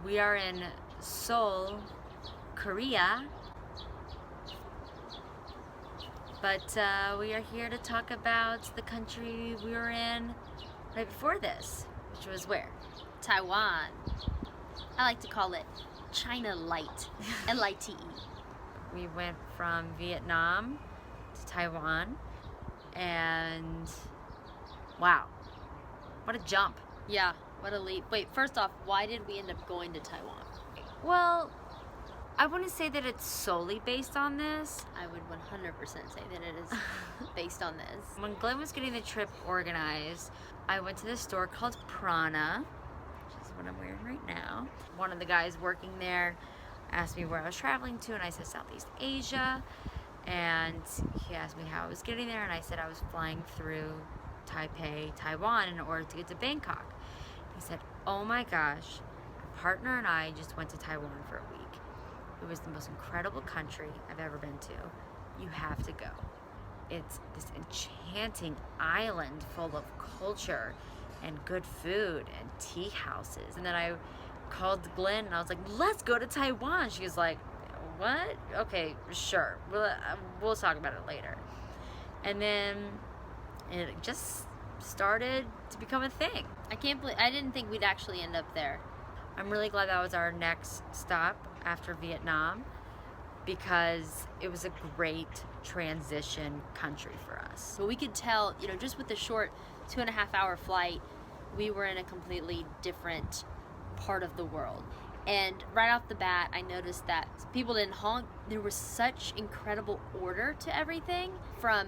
We are in Seoul, Korea, but we are here to talk about the country we were in right before this, which was where? Taiwan. I like to call it China Light, L-I-T-E. We went from Vietnam to Taiwan, and wow, what a jump. Yeah, what a leap. Wait, first off, why did we end up going to Taiwan? Well, I wouldn't say that it's solely based on this. I would 100% say that it is based on this. When Glenn was getting the trip organized, I went to this store called Prana, which is what I'm wearing right now. One of the guys working there asked me where I was traveling to, and I said Southeast Asia. And he asked me how I was getting there, and I said I was flying through Taipei, Taiwan, in order to get to Bangkok. He said, oh my gosh, my partner and I just went to Taiwan for a week. It was the most incredible country I've ever been to. You have to go. It's this enchanting island full of culture and good food and tea houses. And then I called Glenn and I was like, let's go to Taiwan. She was like, what? Okay, sure. We'll talk about it later. And then it just started to become a thing. I didn't think we'd actually end up there. I'm really glad that was our next stop after Vietnam, because it was a great transition country for us. But we could tell, just with the short 2.5-hour flight, we were in a completely different part of the world. And right off the bat, I noticed that people didn't honk. There was such incredible order to everything, from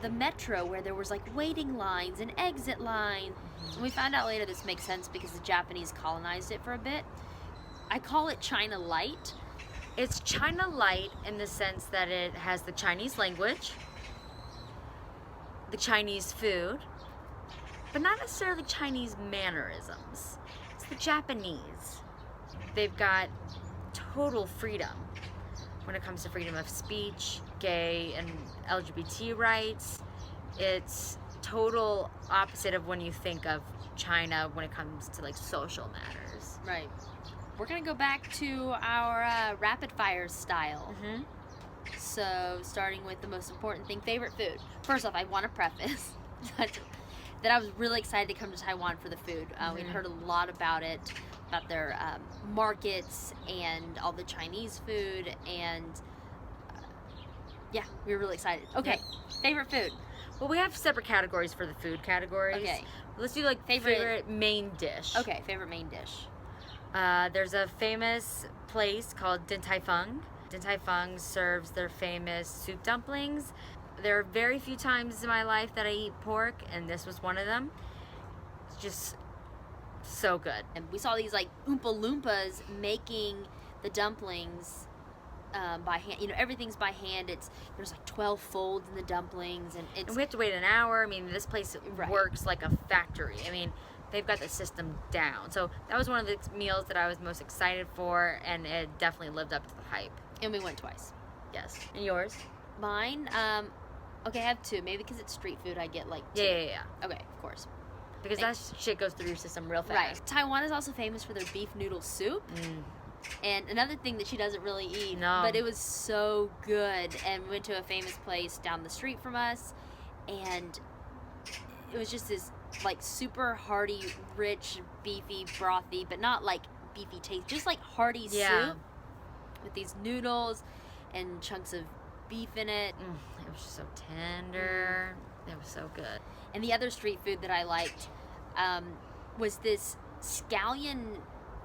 the metro, where there was like waiting lines and exit lines. And we found out later this makes sense because the Japanese colonized it for a bit. I call it China Light. It's China Light in the sense that it has the Chinese language, the Chinese food, but not necessarily Chinese mannerisms. It's the Japanese. They've got total freedom when it comes to freedom of speech, gay and LGBT rights. It's total opposite of when you think of China when it comes to like social matters. Right. We're gonna go back to our rapid fire style. Mm-hmm. So starting with the most important thing, favorite food. First off, I want to preface that I was really excited to come to Taiwan for the food. We'd heard a lot about it, about their markets and all the Chinese food, and yeah, we were really excited. Okay, favorite food. Well, we have separate categories for the food categories. Okay. Let's do like favorite main dish. Okay, favorite main dish. There's a famous place called Din Tai Fung. Din Tai Fung serves their famous soup dumplings. There are very few times in my life that I eat pork, and this was one of them. It's just so good. And we saw these like Oompa Loompas making the dumplings by hand. Everything's by hand. There's like 12 folds in the dumplings, and we have to wait an hour. I mean, this place works like a factory. I mean, they've got the system down. So that was one of the meals that I was most excited for, and it definitely lived up to the hype. And we went twice. Yes. And yours? Mine, okay, I have two. Maybe because it's street food, I get like two. Yeah. Okay, of course. Because that shit goes through your system real fast. Right. Taiwan is also famous for their beef noodle soup. And another thing that she doesn't really eat, but it was so good. And we went to a famous place down the street from us, and it was just this like super hearty, rich, beefy, brothy, but not like beefy taste, just like hearty soup with these noodles and chunks of beef in it. It was just so tender. It was so good. And the other street food that I liked was this scallion,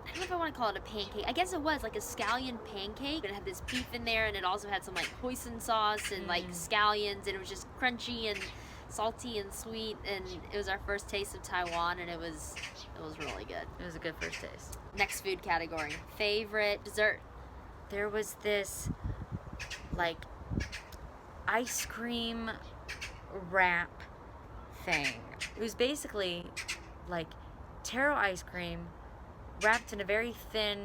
I don't know if I want to call it a pancake. I guess it was like a scallion pancake. It had this beef in there, and it also had some like hoisin sauce and like scallions, and it was just crunchy and salty and sweet. And it was our first taste of Taiwan, and it was really good. It was a good first taste. Next food category, favorite dessert. There was this like ice cream wrap thing. It was basically like taro ice cream wrapped in a very thin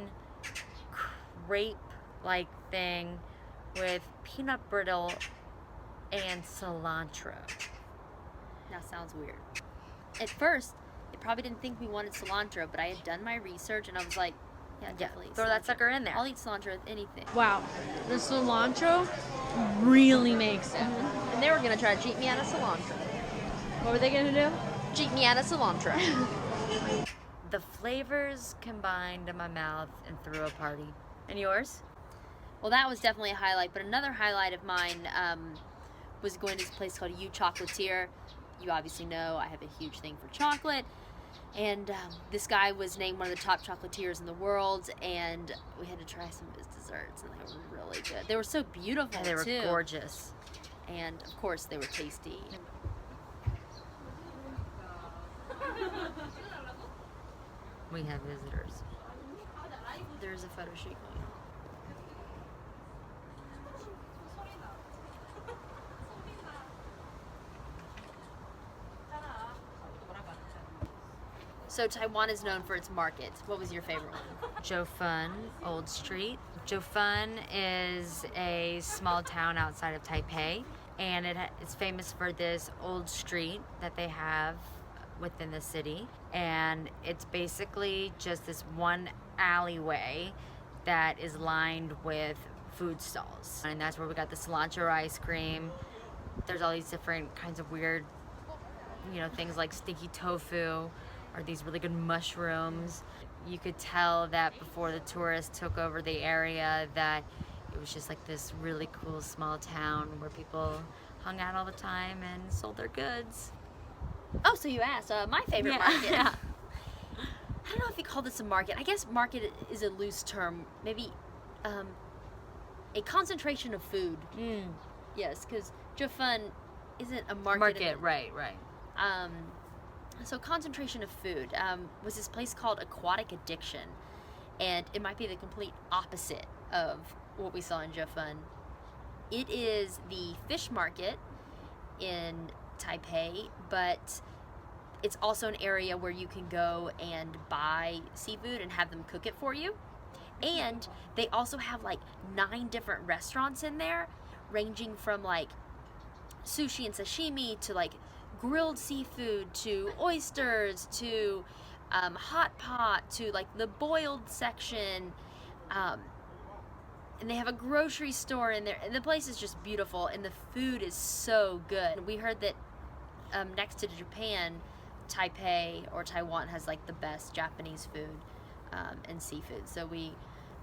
crepe-like thing with peanut brittle and cilantro. Now sounds weird. At first, I probably didn't think we wanted cilantro, but I had done my research and I was like, Yeah, Yeah, definitely. throw that cilantro. sucker in there. I'll eat cilantro with anything. Wow, the cilantro really makes it. And they were gonna try to cheat me out of cilantro. What were they gonna do? Cheat me out of cilantro. The flavors combined in my mouth and threw a party. And yours? Well, that was definitely a highlight. But another highlight of mine was going to this place called You Chocolatier. You obviously know I have a huge thing for chocolate. And this guy was named one of the top chocolatiers in the world. And we had to try some of his desserts. And they were really good. They were so beautiful, And they were too. gorgeous. And, of course, they were tasty. We have visitors. There's a photo shoot going on. So Taiwan is known for its markets. What was your favorite one? Jiufen, Old Street. Jiufen is a small town outside of Taipei, and it's famous for this old street that they have within the city. And it's basically just this one alleyway that is lined with food stalls. And that's where we got the cilantro ice cream. There's all these different kinds of weird, things like stinky tofu or these really good mushrooms. You could tell that before the tourists took over the area that it was just like this really cool small town where people hung out all the time and sold their goods. Oh, so you asked. My favorite market. Yeah. I don't know if you call this a market. I guess market is a loose term. Maybe a concentration of food. Yes, because Jiufen isn't a market. Right. So concentration of food was this place called Aquatic Addiction, and it might be the complete opposite of what we saw in Jiufen. It is the fish market in Taipei, but it's also an area where you can go and buy seafood and have them cook it for you. And they also have like 9 different restaurants in there, ranging from like sushi and sashimi to like grilled seafood to oysters to hot pot to like the boiled section. And they have a grocery store in there, and the place is just beautiful, and the food is so good. We heard that next to Japan, Taipei or Taiwan has like the best Japanese food and seafood, so we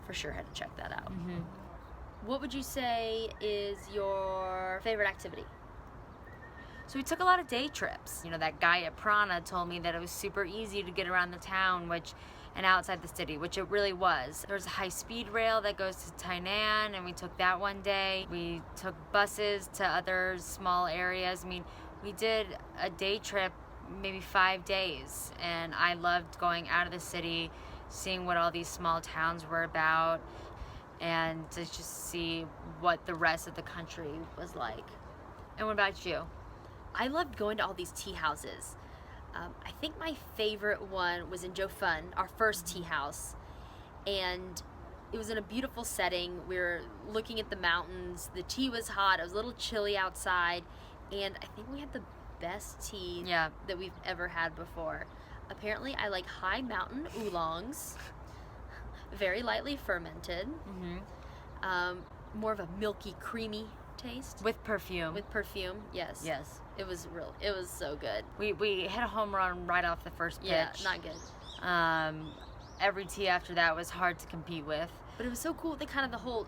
for sure had to check that out. What would you say is your favorite activity? So we took a lot of day trips. That guy at Prana told me that it was super easy to get around the town, and outside the city, which it really was. There's a high-speed rail that goes to Tainan, and we took that one day. We took buses to other small areas. We did a day trip, maybe 5 days, and I loved going out of the city, seeing what all these small towns were about, and to just see what the rest of the country was like. And what about you? I loved going to all these tea houses. I think my favorite one was in Jiufen, our first tea house, and it was in a beautiful setting. We were looking at the mountains. The tea was hot. It was a little chilly outside, and I think we had the best tea that we've ever had before. Apparently, I like high mountain oolongs, very lightly fermented, more of a milky, creamy taste. With perfume. With perfume, yes. Yes. It was so good. We hit a home run right off the first pitch. Yeah, not good. Every tea after that was hard to compete with. But it was so cool. The whole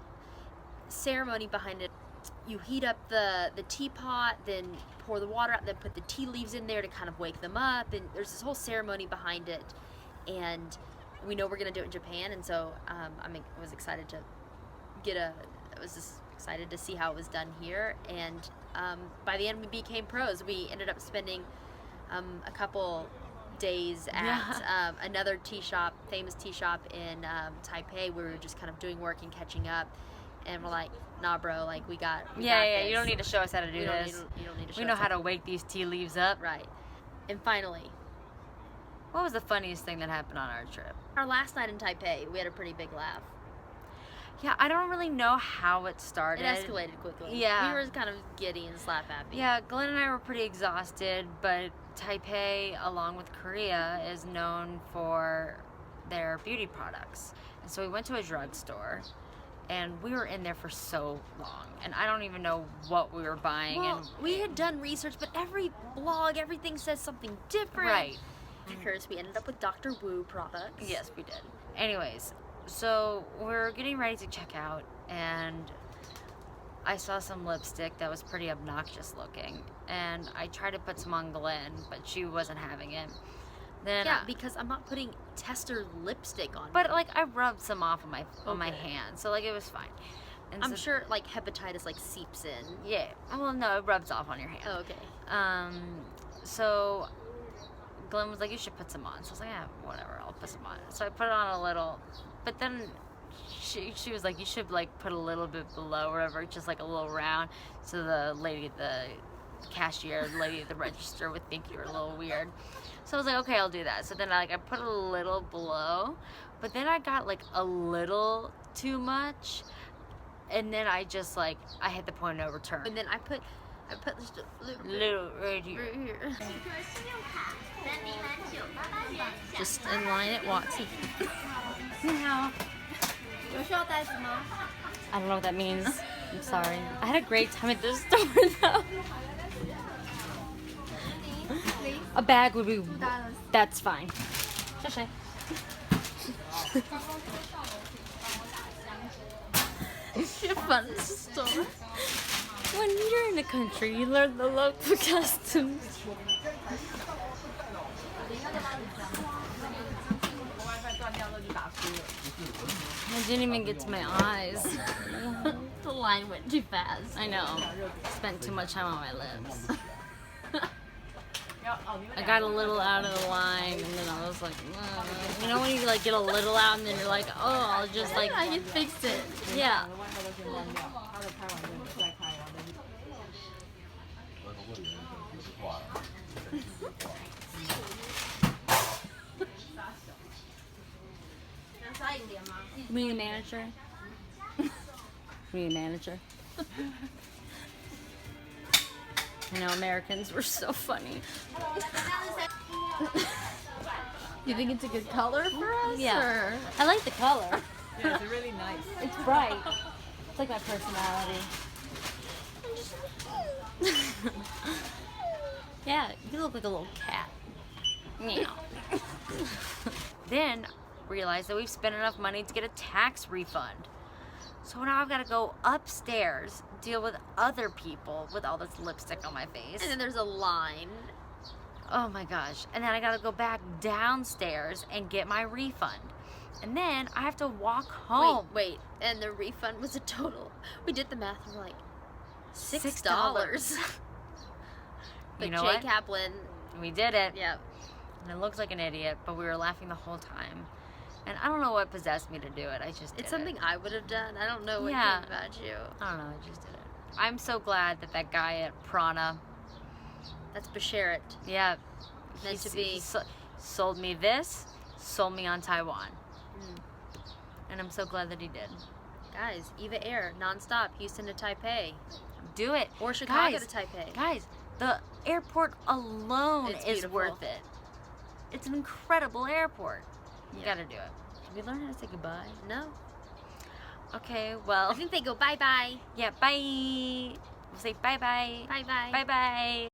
ceremony behind it. You heat up the teapot, then pour the water out, then put the tea leaves in there to kind of wake them up. And there's this whole ceremony behind it. And we know we're going to do it in Japan. And so I was excited to excited to see how it was done here. And by the end, we became pros. We ended up spending a couple days at another famous tea shop in Taipei, where we were just kind of doing work and catching up. And we're like, nah, bro, like we got this. You don't need to show us how to do this. You don't need to show We know us how to wake these tea leaves up. Right. And finally, what was the funniest thing that happened on our trip? our last night in Taipei, we had a pretty big laugh. Yeah, I don't really know how it started. It escalated quickly. Yeah. We were kind of giddy and slap happy. Yeah, Glenn and I were pretty exhausted, but Taipei, along with Korea, is known for their beauty products. And so we went to a drugstore, and we were in there for so long, and I don't even know what we were buying. Well, and we had done research, but every blog, everything says something different. Right. Of course, we ended up with Dr. Wu products. Yes, we did. Anyways, so we're getting ready to check out, and I saw some lipstick that was pretty obnoxious looking, and I tried to put some on Glenn, but she wasn't having it. Then Yeah, because I'm not putting tester lipstick on. but like I rubbed some off on my Okay. hand, so like it was fine. And I'm so- sure like hepatitis like seeps in. Yeah. Well, no, it rubs off on your hand. Oh, okay. So Glenn was like, you should put some on. So I was like, yeah, whatever, I'll put some on. So I put it on a little, but then she was like, you should like put a little bit below, or whatever, just like a little round, so the lady at the cashier, the lady at the register would think you were a little weird. So I was like, okay, I'll do that. So then I put a little below, but then I got like a little too much, and then I just like, I hit the point of no return. And then I put just a little bit Little right here. right here. Just in line at Watson. I don't know what that means. I'm sorry. I had a great time at this store though. A bag would be. That's fine. Fun store. When you're in the country, you learn the local customs. I didn't even get to my eyes. The line went too fast. I know. Spent too much time on my lips. I got a little out of the line, and then I was like, you know when you like get a little out, and then you're like, oh, I'll just like, I can fix it. yeah. We need a manager. We need a manager. I know, Americans were so funny. You think it's a good color for us? Yeah. Or? I like the color. Yeah, it's really nice. It's bright. It's like my personality. Yeah, you look like a little cat. Meow. Then realized that we've spent enough money to get a tax refund. So now I've got to go upstairs, deal with other people with all this lipstick on my face. And then there's a line. Oh my gosh. And then I gotta go back downstairs and get my refund. And then I have to walk home. Wait. And the refund was a total. We did the math and we're like $6. But You know Jay what? Kaplan. We did it. Yep. And it looked like an idiot, but we were laughing the whole time. And I don't know what possessed me to do it. I just did It's something it. I would have done. I don't know what Yeah. came about you. I don't know, I just did it. I'm so glad that that guy at Prana, That's Basharat. yeah, Meant he to be. sold me this, sold me on Taiwan. Mm. And I'm so glad that he did. Guys, Eva Air, nonstop, Houston to Taipei. Do it. Or Chicago Guys, to Taipei. Guys, the airport alone It's is beautiful. worth it. It's an incredible airport. You Yeah. gotta do it. Did we learn how to say goodbye? No. Okay, well, I think they go bye-bye. yeah, bye. We'll say bye-bye. Bye-bye. Bye-bye.